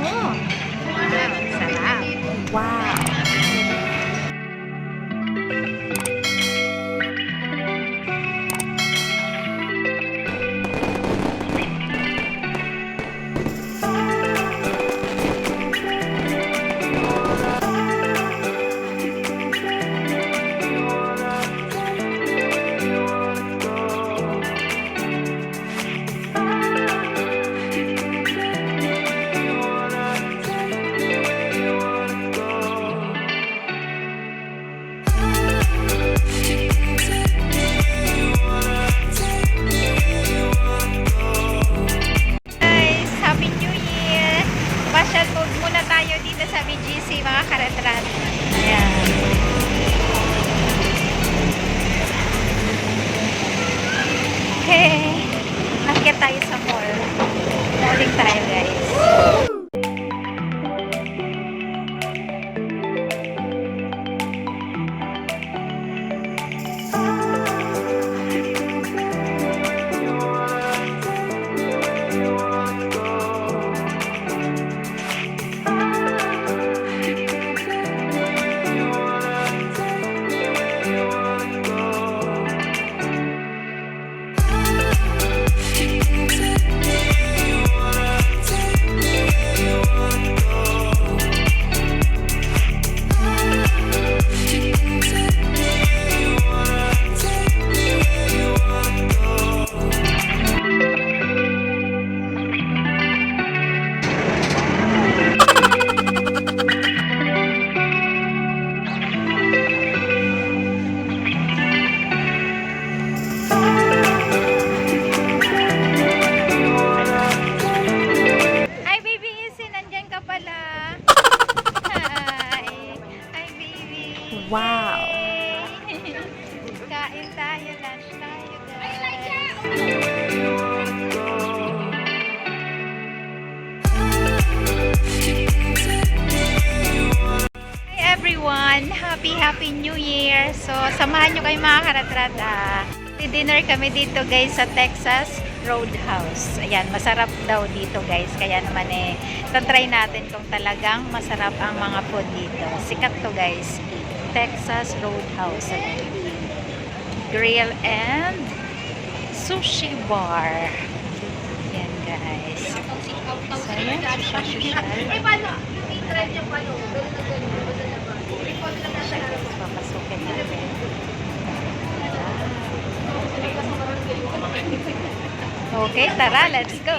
Oh, sarap. Wow. Guys, Happy New Year! Pasyal mode muna tayo dito sa BGC mga karatrat. Ayan. Hey, nakikita tayo sa mall. Malling tayo guys. Hi baby Izzy, nandyan ka pala. Hi. Hi baby. Wow. Yay! Kain tayo, lunch tayo guys. Hi everyone! Happy New Year! So, samahan nyo kayo mga karatrat. Dinner kami dito guys sa Texas Roadhouse. Ayan, masarap daw dito guys. Kaya naman tatry natin kung talagang masarap ang mga food dito. Sikat to guys. Texas Roadhouse. Grill and sushi bar. Ayan guys. So, ayan, sushi. Papasukin natin. Okay, tara, let's go.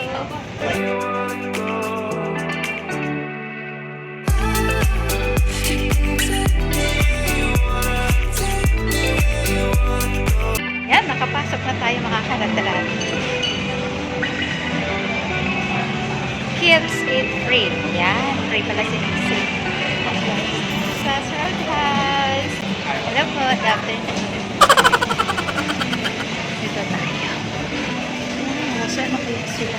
Yan, nakapasok na tayo mga karatrat. Kids eat free. Yan, free pala si Nixie. Sa Roadhouse. Hello po, good afternoon. Dito tayo. Saan na kaya sila?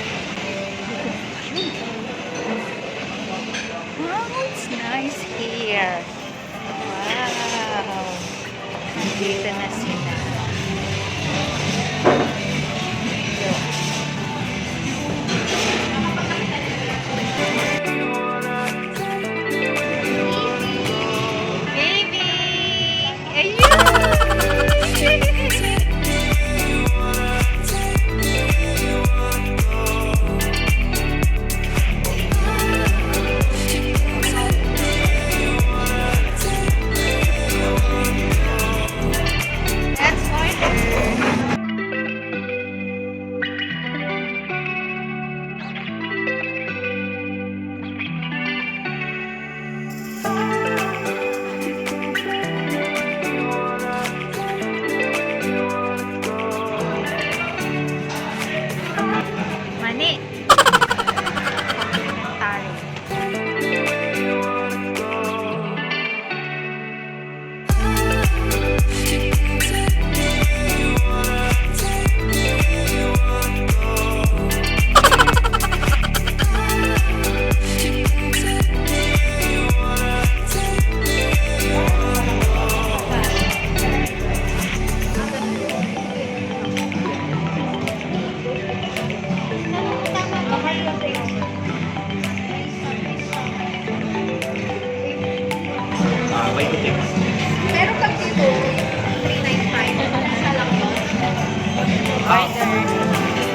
Oh, it's nice here. Wow. Dito na sila. Baby! Ayun!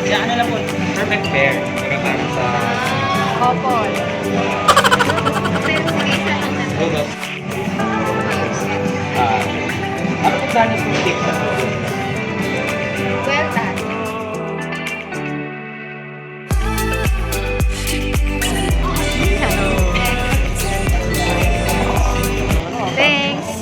Kaya ano lang po, perfect pair. Kaya parang sa Couple. Lugos. Ano po plano po take na po? Well done. Thanks.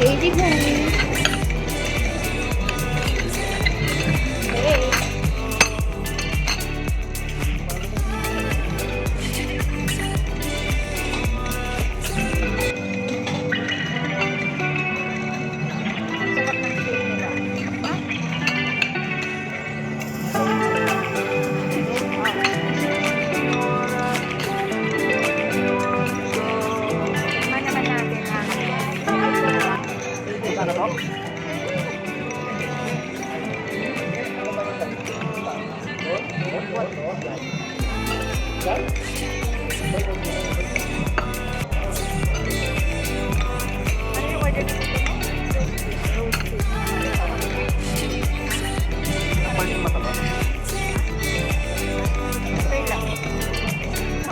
Baby boy. Hey. Sarap ng steak nila. Tikman naman natin ang ano yung order nito? Okay lang.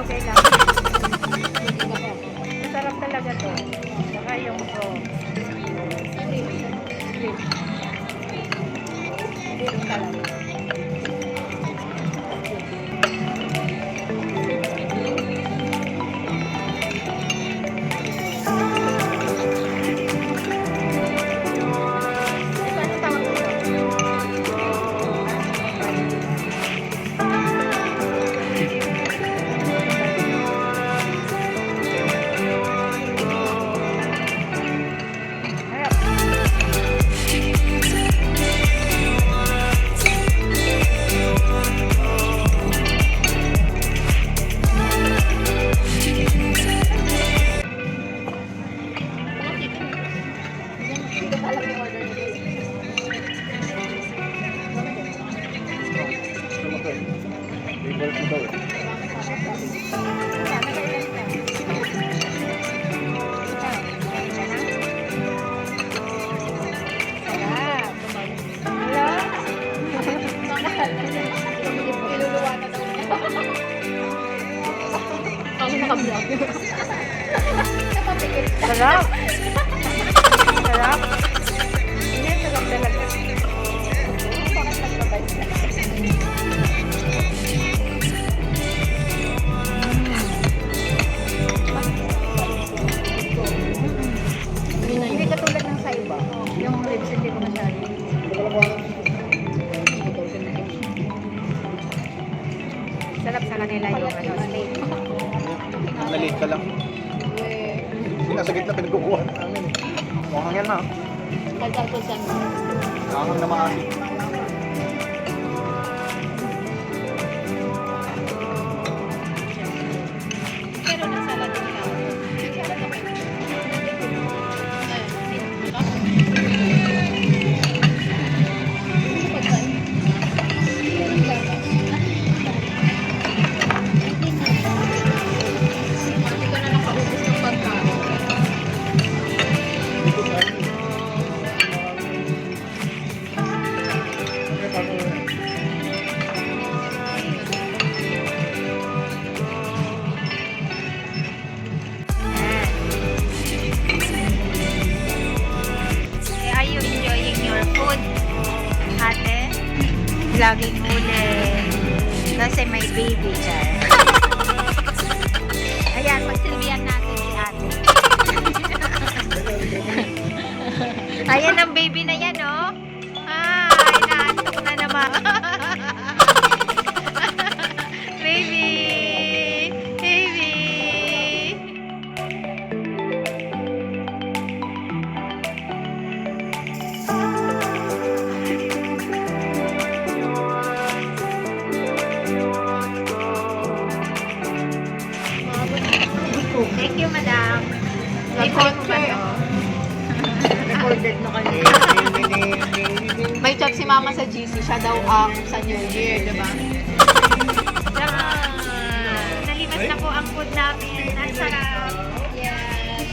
Okay lang. Masarap talaga to. Saka yung sarap. Sarap. Hindi, sarap talaga. Bakit nagpabay siya? Hindi katulad ng sa iba. Yung ribs hindi ko masyado. Sarap sa kanila yung ano. nasa gitna pinagkukuhan namin eh. Mukhang yan na. Pagkakusan mo. Mukhang na maasin. Pero nasa Latin lang. Hindi ka na nakaubos ng pagkain. Are you enjoying your food, ate? Laging huli. Kasi may baby dyan. Ayan, pagsilbihan natin si ate. Ayan ang baby na yan, oh. Ay, naantok na naman. Baby! Baby! Thank you, madam. Record mo ba to? Recorded na kami. May chat si mama sa GC. Siya daw sa New Year, di ba? Nalimas na po ang food namin. Ang sarap. Yes.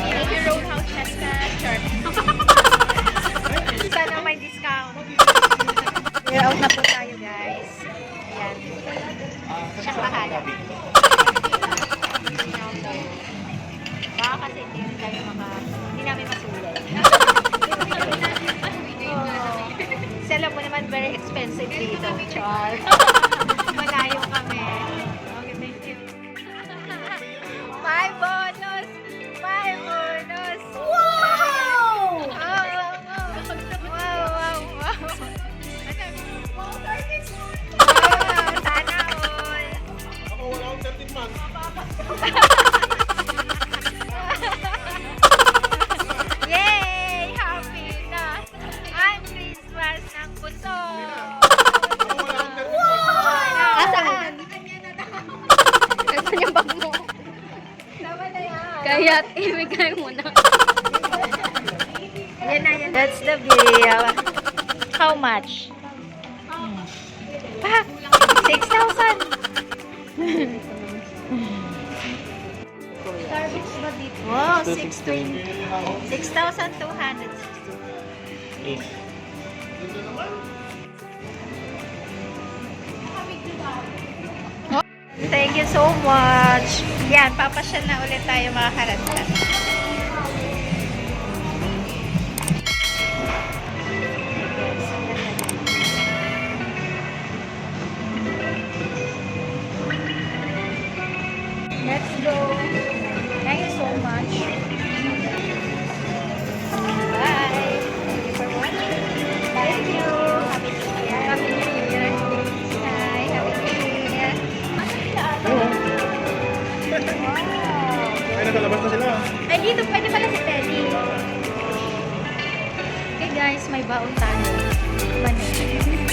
Thank you, Roadhouse Chester. Sure. Sana may discount. Clear out na po tayo, guys. Ayan. Siyang bahala. Baka kasi hindi rin tayo hindi namin masulit. Kasi alam mo naman, very expensive dito. Char. Malayo kami. Okay, thank you. My bonus! My bonus! Wow! Wow, wow, wow. Sana all. Ako wala akong 13 months. Yay! Happy na! Ang Christmas ng puso! Ako wala akong 13 months. Asaan? Nasaan yung bag mo? Kaya ibigay mo na. Yan na, yan. That's the bill. How much? Ah, 6,000. Starbucks ba dito? Wow, 6,260. 8. Thank you so much. Yan, papasyal na ulit tayo mga karanta. Let's go. Thank you so much. Bye. Thank you for watching. Thank you. Happy New Year. Happy New Year. Hi, Happy New Year. Wow. Ay, nakalabas na sila. Ay, dito pwede pala si Teddy. Okay guys, may baon tayo. Manin.